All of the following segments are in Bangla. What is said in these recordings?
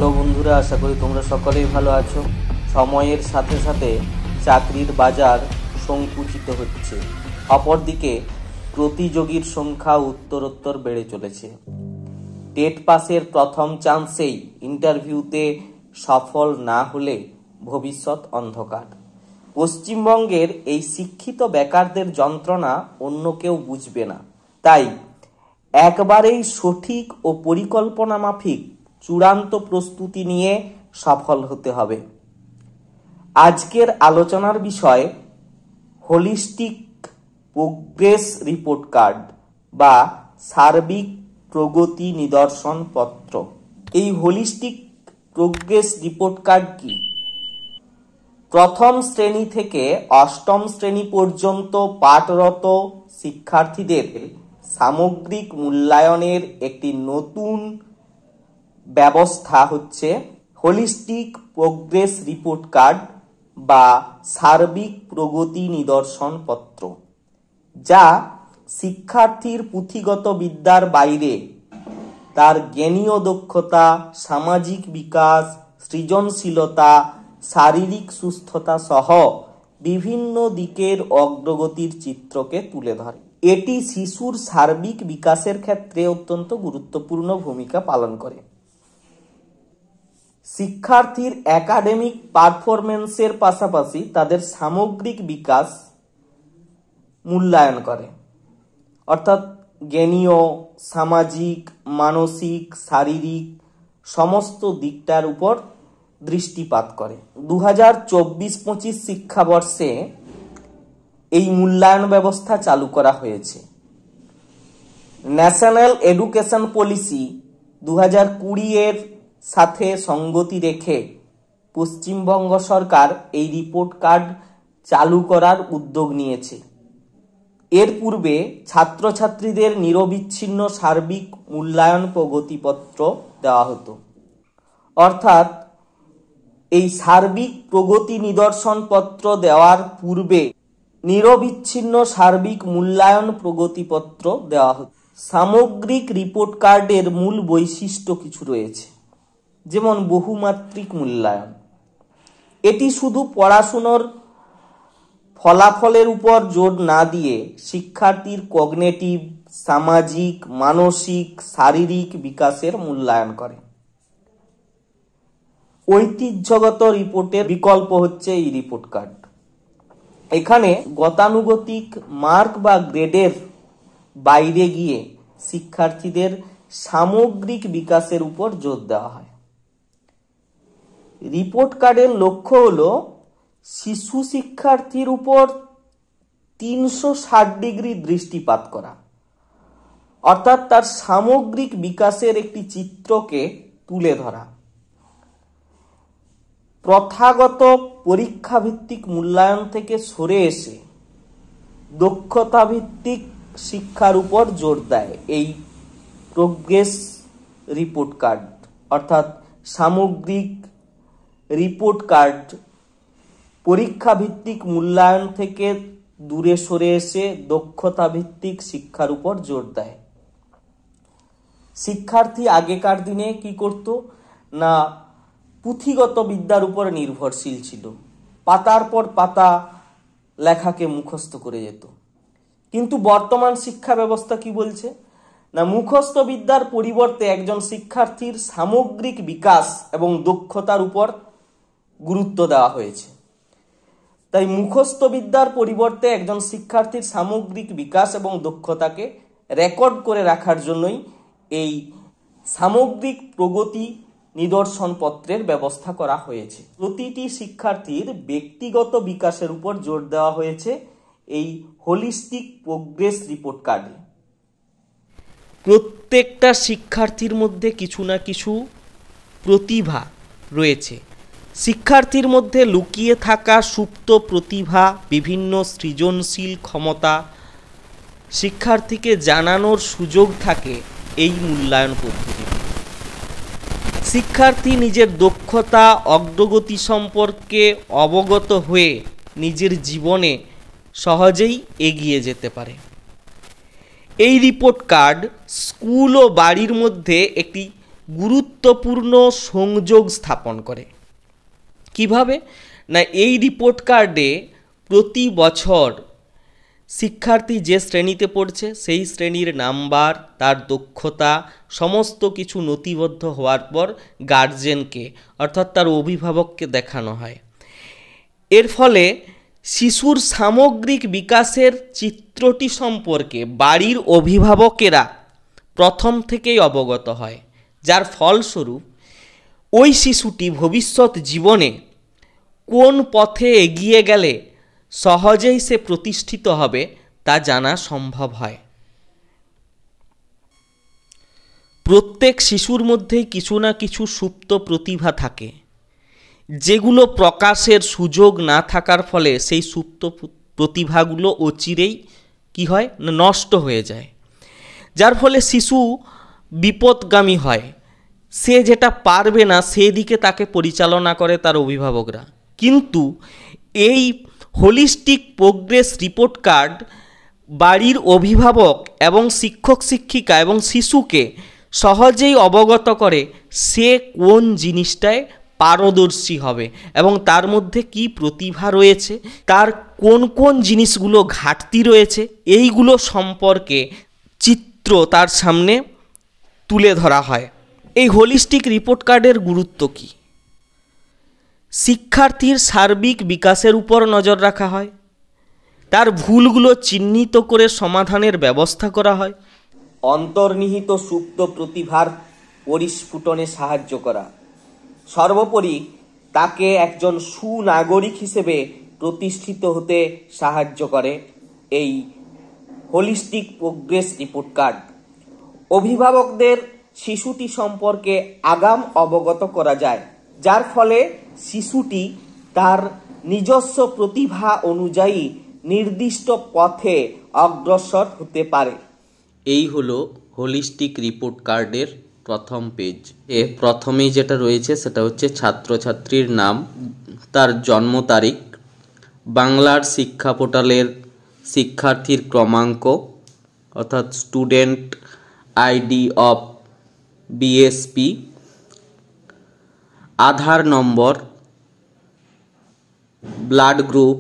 হ্যালো বন্ধুরা, আশা করি তোমরা সকলেই ভালো আছো। সময়ের সাথে সাথে চাকরির বাজার সংকুচিত হচ্ছে, অপরদিকে প্রতিযোগীর সংখ্যা উত্তরোত্তর বেড়ে চলেছে। টেট পাসের প্রথম চান্সেই ইন্টারভিউতে সফল না হলে ভবিষ্যৎ অন্ধকার। পশ্চিমবঙ্গের এই শিক্ষিত বেকারদের যন্ত্রণা অন্য কেউ বুঝবে না, তাই একবারেই সঠিক ও পরিকল্পনা মাফিক চূড়ান্ত প্রস্তুতি নিয়ে সফল হতে হবে। আজকের আলোচনার বিষয় হোলিস্টিক প্রোগ্রেস রিপোর্ট কার্ড বা সার্বিক প্রগতি নিদর্শন পত্র। এই হোলিস্টিক প্রোগ্রেস রিপোর্ট কার্ড কি? প্রথম শ্রেণী থেকে অষ্টম শ্রেণী পর্যন্ত পাঠরত শিক্ষার্থীদের সামগ্রিক মূল্যায়নের একটি নতুন ব্যবস্থা হচ্ছে হোলিস্টিক প্রোগ্রেস রিপোর্ট কার্ড বা সার্বিক প্রগতি নিদর্শন পত্র, যা শিক্ষার্থীর পুঁথিগত বিদ্যার বাইরে তার জ্ঞানীয় দক্ষতা, সামাজিক বিকাশ, সৃজনশীলতা, শারীরিক সুস্থতা সহ বিভিন্ন দিকের অগ্রগতির চিত্রকে তুলে ধরে। এটি শিশুর সার্বিক বিকাশের ক্ষেত্রে অত্যন্ত গুরুত্বপূর্ণ ভূমিকা পালন করে। শিক্ষার্থীর একাডেমিক পারফরমেন্সের পাশাপাশি তাদের সামগ্রিক বিকাশ মূল্যায়ন করে, অর্থাৎ জ্ঞানীয়, সামাজিক, মানসিক, শারীরিক সমস্ত দিকটার উপর দৃষ্টিপাত করে। 2024-25 শিক্ষাবর্ষে এই মূল্যায়ন ব্যবস্থা চালু করা হয়েছে। ন্যাশনাল এডুকেশন পলিসি 2020-এর সাথে সঙ্গতি রেখে পশ্চিমবঙ্গ সরকার এই রিপোর্ট কার্ড চালু করার উদ্যোগ নিয়েছে। এর পূর্বে ছাত্রছাত্রীদের নিরবিচ্ছিন্ন সার্বিক মূল্যায়ন প্রগতিপত্র দেওয়া হতো, অর্থাৎ এই সার্বিক প্রগতি নিদর্শন পত্র দেওয়ার পূর্বে নিরবিচ্ছিন্ন সার্বিক মূল্যায়ন প্রগতিপত্র দেওয়া হতো। সামগ্রিক রিপোর্ট কার্ডের মূল বৈশিষ্ট্য কিছু রয়েছে, যেমন বহুমাত্রিক মূল্যায়ন। এটি শুধু পড়াশুনোর ফলাফলের উপর জোর না দিয়ে শিক্ষার্থীর কগনিটিভ, সামাজিক, মানসিক, শারীরিক বিকাশের মূল্যায়ন করে। ঐতিহ্যগত রিপোর্টের বিকল্প হচ্ছে এই রিপোর্ট কার্ড। এখানে গতানুগতিক মার্ক বা গ্রেডের বাইরে গিয়ে শিক্ষার্থীদের সামগ্রিক বিকাশের উপর জোর দেওয়া হয়। রিপোর্ট কার্ডের লক্ষ্য হলো শিশু শিক্ষার্থীর উপর 360 ডিগ্রি দৃষ্টিপাত করা, অর্থাৎ তার সামগ্রিক বিকাশের একটি চিত্রকে তুলে ধরা। প্রথাগত পরীক্ষা ভিত্তিক মূল্যায়ন থেকে সরে এসে দক্ষতা ভিত্তিক শিক্ষার উপর জোর দেয় এই প্রোগ্রেস রিপোর্ট কার্ড, অর্থাৎ সামগ্রিক রিপোর্ট কার্ড পরীক্ষা ভিত্তিক মূল্যায়ন থেকে দূরে সরে এসে দক্ষতা ভিত্তিক শিক্ষার উপর জোর দেয়। শিক্ষার্থী আগেকার দিনে কি করত না, পুঁথিগত বিদ্যার উপর নির্ভরশীল ছিল, পাতার পর পাতা লেখাকে মুখস্থ করে যেত। কিন্তু বর্তমান শিক্ষা ব্যবস্থা কি বলছে না, মুখস্থ বিদ্যার পরিবর্তে একজন শিক্ষার্থীর সামগ্রিক বিকাশ এবং দক্ষতার উপর গুরুত্ব দেওয়া হয়েছে। তাই মুখস্থ বিদ্যার পরিবর্তে একজন শিক্ষার্থীর সামগ্রিক বিকাশ এবং দক্ষতাকে রেকর্ড করে রাখার জন্যই এই সামগ্রিক প্রগতি নিদর্শন পত্রের ব্যবস্থা করা হয়েছে। প্রতিটি শিক্ষার্থীর ব্যক্তিগত বিকাশের উপর জোর দেওয়া হয়েছে এই হোলিস্টিক প্রোগ্রেস রিপোর্ট কার্ডে। প্রত্যেকটা শিক্ষার্থীর মধ্যে কিছু না কিছু প্রতিভা রয়েছে। শিক্ষার্থীর মধ্যে লুকিয়ে থাকা সুপ্ত প্রতিভা, বিভিন্ন সৃজনশীল ক্ষমতা শিক্ষার্থীকে জানানোর সুযোগ থাকে এই মূল্যায়ন পদ্ধতিতে। শিক্ষার্থী নিজের দক্ষতা, অগ্রগতি সম্পর্কে অবগত হয়ে নিজের জীবনে সহজেই এগিয়ে যেতে পারে। এই রিপোর্ট কার্ড স্কুল ও বাড়ির মধ্যে একটি গুরুত্ব গুরুত্বপূর্ণ সংযোগ স্থাপন করে। কিভাবে না, এই রিপোর্ট কার্ডে প্রতি বছর শিক্ষার্থী যে শ্রেণীতে পড়ছে সেই শ্রেণীর নাম্বার, তার দক্ষতা সমস্ত কিছু নথিবদ্ধ হওয়ার পর গার্জেনকে অর্থাৎ তার অভিভাবককে দেখানো হয়। এর ফলে শিশুর সামগ্রিক বিকাশের চিত্রটি সম্পর্কে বাড়ির অভিভাবকেরা প্রথম থেকেই অবগত হয়, যার ফলস্বরূপ ওই শিশুটি ভবিষ্যৎ জীবনে কোন পথে এগিয়ে গেলে সহজেই সে প্রতিষ্ঠিত হবে তা জানা সম্ভব হয়। প্রত্যেক শিশুর মধ্যেই কিছু না কিছু সুপ্ত প্রতিভা থাকে, যেগুলো প্রকাশের সুযোগ না থাকার ফলে সেই সুপ্ত প্রতিভাগুলো অচিরেই কি হয় না নষ্ট হয়ে যায়, যার ফলে শিশু বিপদগামী হয়। সে যেটা পারবে না সেদিকে তাকে পরিচালনা করে তার অভিভাবকরা। কিন্তু এই হোলিস্টিক প্রোগ্রেস রিপোর্ট কার্ড বাড়ির অভিভাবক এবং শিক্ষক শিক্ষিকা এবং শিশুকে সহজেই অবগত করে সে কোন জিনিসটায় পারদর্শী হবে এবং তার মধ্যে কি প্রতিভা রয়েছে, তার কোন কোন জিনিসগুলো ঘাটতি রয়েছে, এইগুলো সম্পর্কে চিত্র তার সামনে তুলে ধরা হয়। এই হোলিস্টিক রিপোর্ট কার্ডের গুরুত্ব কী? শিক্ষার্থীর সার্বিক বিকাশের উপর নজর রাখা হয়, তার ভুলগুলো চিহ্নিত করে সমাধানের ব্যবস্থা করা হয়, অন্তর্নিহিত সুপ্ত প্রতিভার পরিস্ফুটনে সাহায্য করা, সর্বোপরি তাকে একজন সুনাগরিক হিসেবে প্রতিষ্ঠিত হতে সাহায্য করে এই হোলিস্টিক প্রোগ্রেস রিপোর্ট কার্ড। অভিভাবকদের শিশুটি সম্পর্কে আগাম অবগত করা যায়, যার ফলে শিশুটি তার নিজস্ব প্রতিভা অনুযায়ী নির্দিষ্ট পথে অগ্রসর হতে পারে। এই হলো হোলিস্টিক রিপোর্ট কার্ডের প্রথম পেজ। প্রথমেই যেটা রয়েছে সেটা হচ্ছে ছাত্রছাত্রীর নাম, তার জন্ম তারিখ, বাংলার শিক্ষা পোর্টালের শিক্ষার্থীর ক্রমাঙ্ক অর্থাৎ student ID of BSP, Aadhaar number, blood group,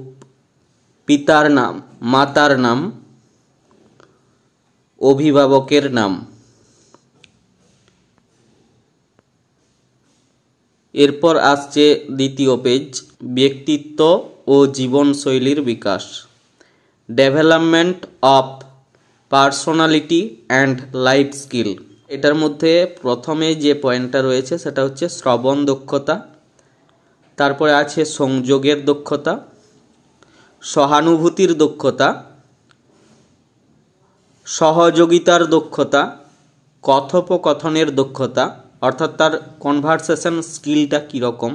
পিতার নাম, মাতার নাম, অভিভাবকের নাম। এরপর আসছে দ্বিতীয় পেজ, ব্যক্তিত্ব ও জীবনশৈলীর বিকাশ, development of personality and life skill. এটার মধ্যে প্রথমে যে পয়েন্টটা রয়েছে সেটা হচ্ছে শ্রবণ দক্ষতা, তারপরে আছে সংযোগের দক্ষতা, সহানুভূতির দক্ষতা, সহযোগিতার দক্ষতা, কথোপকথনের দক্ষতা অর্থাৎ তার কনভারসেশন স্কিলটা কীরকম,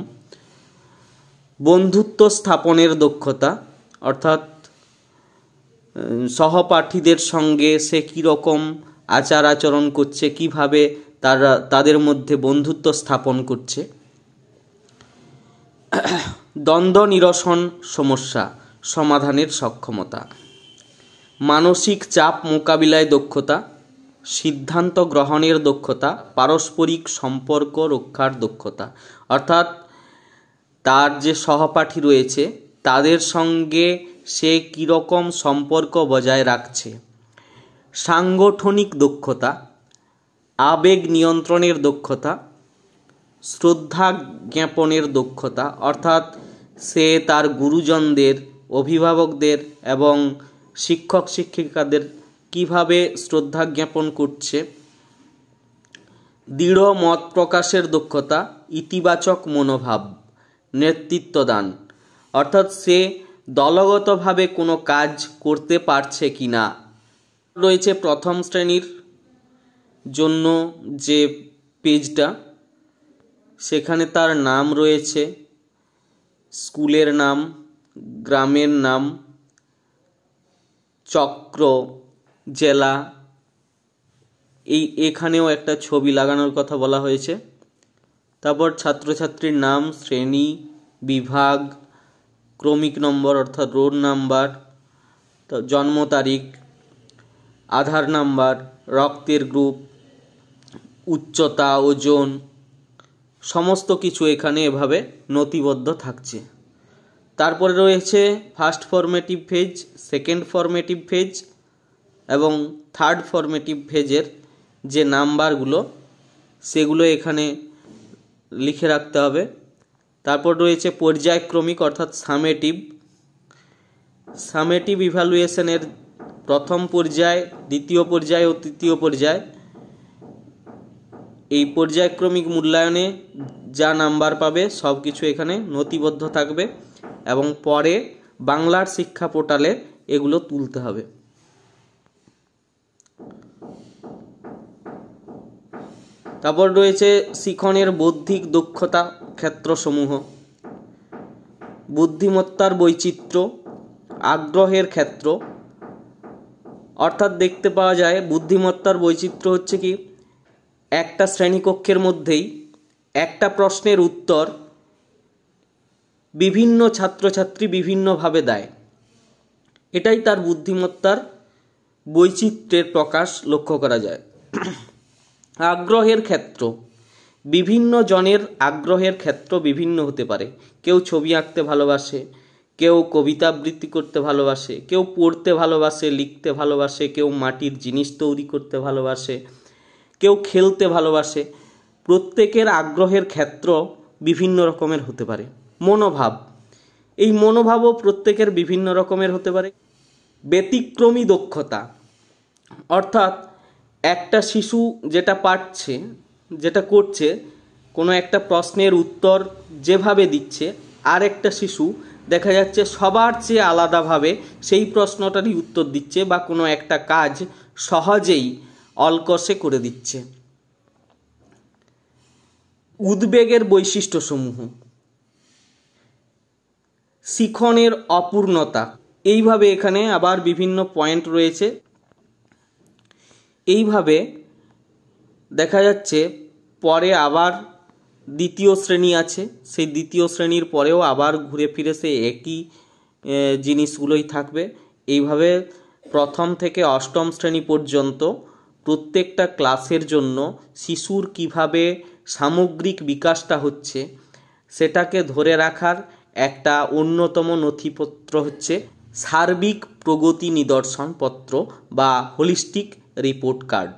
বন্ধুত্ব স্থাপনের দক্ষতা অর্থাৎ সহপাঠীদের সঙ্গে সে কীরকম আচার আচরণ করছে, কিভাবে তাদের মধ্যে বন্ধুত্ব স্থাপন করছে, দ্বন্দ্ব নিরসন সমস্যা সমাধানের সক্ষমতা, মানসিক চাপ মোকাবিলায় দক্ষতা, সিদ্ধান্ত গ্রহণের দক্ষতা, পারস্পরিক সম্পর্ক রক্ষার দক্ষতা অর্থাৎ তার যে সহপাঠী রয়েছে তাদের সঙ্গে সে কীরকম সম্পর্ক বজায় রাখছে, সাংগঠনিক দক্ষতা, আবেগ নিয়ন্ত্রণের দক্ষতা, শ্রদ্ধা জ্ঞাপনের দক্ষতা অর্থাৎ সে তার গুরুজনদের, অভিভাবকদের এবং শিক্ষক শিক্ষিকাদের কিভাবে শ্রদ্ধা জ্ঞাপন করছে, দৃঢ় মত প্রকাশের দক্ষতা, ইতিবাচক মনোভাব, নেতৃত্ব দান অর্থাৎ সে দলগতভাবে কোনো কাজ করতে পারছে কি না। রয়েছে প্রথম শ্রেণীর জন্য যে পেজটা, সেখানে তার নাম রয়েছে, স্কুলের নাম, গ্রামের নাম, চক্র, জেলা, এখানেও একটা ছবি লাগানোর কথা বলা হয়েছে। তারপর ছাত্রছাত্রীর নাম, শ্রেণী, বিভাগ, ক্রমিক নম্বর অর্থাৎ রোল নাম্বার, জন্ম তারিখ, আধার নাম্বার, রক্তের গ্রুপ, উচ্চতা, ওজন, সমস্ত কিছু এখানে এভাবে নথিবদ্ধ থাকছে। তারপরে রয়েছে first formative phase, second formative phase এবং থার্ড ফরমেটিভ ফেজের যে নাম্বারগুলো সেগুলো এখানে লিখে রাখতে হবে। তারপর রয়েছে পর্যায়ক্রমিক অর্থাৎ সামেটিভ ইভ্যালুয়েশনের প্রথম পর্যায়, দ্বিতীয় পর্যায় ও তৃতীয় পর্যায়। এই পর্যায়ক্রমিক মূল্যায়নে যা নাম্বার পাবে সব কিছু এখানে নথিবদ্ধ থাকবে এবং পরে বাংলার শিক্ষা পোর্টালে এগুলো তুলতে হবে। তারপর রয়েছে শিখনের বৌদ্ধিক দক্ষতা ক্ষেত্রসমূহ, বুদ্ধিমত্তার বৈচিত্র্য, আগ্রহের ক্ষেত্র। অর্থাৎ দেখতে পাওয়া যায় বুদ্ধিমত্তার বৈচিত্র্য হচ্ছে কি, একটা শ্রেণীকক্ষের মধ্যেই একটা প্রশ্নের উত্তর বিভিন্ন ছাত্রছাত্রী বিভিন্নভাবে দেয়, এটাই তার বুদ্ধিমত্তার বৈচিত্র্যের প্রকাশ লক্ষ্য করা যায়। আগ্রহের ক্ষেত্র, বিভিন্ন জনের আগ্রহের ক্ষেত্র বিভিন্ন হতে পারে। কেউ ছবি আঁকতে ভালোবাসে, কেউ কবিতা আবৃত্তি করতে ভালোবাসে, কেউ পড়তে ভালোবাসে, লিখতে ভালোবাসে, কেউ মাটির জিনিস তৈরি করতে ভালোবাসে, কেউ খেলতে ভালোবাসে। প্রত্যেকের আগ্রহের ক্ষেত্র বিভিন্ন রকমের হতে পারে। মনোভাব, এই মনোভাবও প্রত্যেকের বিভিন্ন রকমের হতে পারে। ব্যতিক্রমী দক্ষতা, অর্থাৎ একটা শিশু যেটা পারছে, যেটা করছে, কোনো একটা প্রশ্নের উত্তর যেভাবে দিচ্ছে, আর একটা শিশু দেখা যাচ্ছে সবার চেয়ে আলাদাভাবে সেই প্রশ্নটারই উত্তর দিচ্ছে বা কোনো একটা কাজ সহজেই অলকষে করে দিচ্ছে। উদ্বেগের বৈশিষ্ট্যসমূহ, শিখনের অপূর্ণতা, এইভাবে এখানে আবার বিভিন্ন পয়েন্ট রয়েছে। এইভাবে দেখা যাচ্ছে পরে আবার দ্বিতীয় শ্রেণী আছে, সেই দ্বিতীয় শ্রেণীর পরেও আবার ঘুরে ফিরে সে একই জিনিসগুলোই থাকবে। এইভাবে প্রথম থেকে অষ্টম শ্রেণী পর্যন্ত প্রত্যেকটা ক্লাসের জন্য শিশুর কিভাবে সামগ্রিক বিকাশটা হচ্ছে সেটাকে ধরে রাখার একটা অন্যতম নথিপত্র হচ্ছে সার্বিক প্রগতি নিদর্শনপত্র বা হোলিস্টিক রিপোর্ট কার্ড।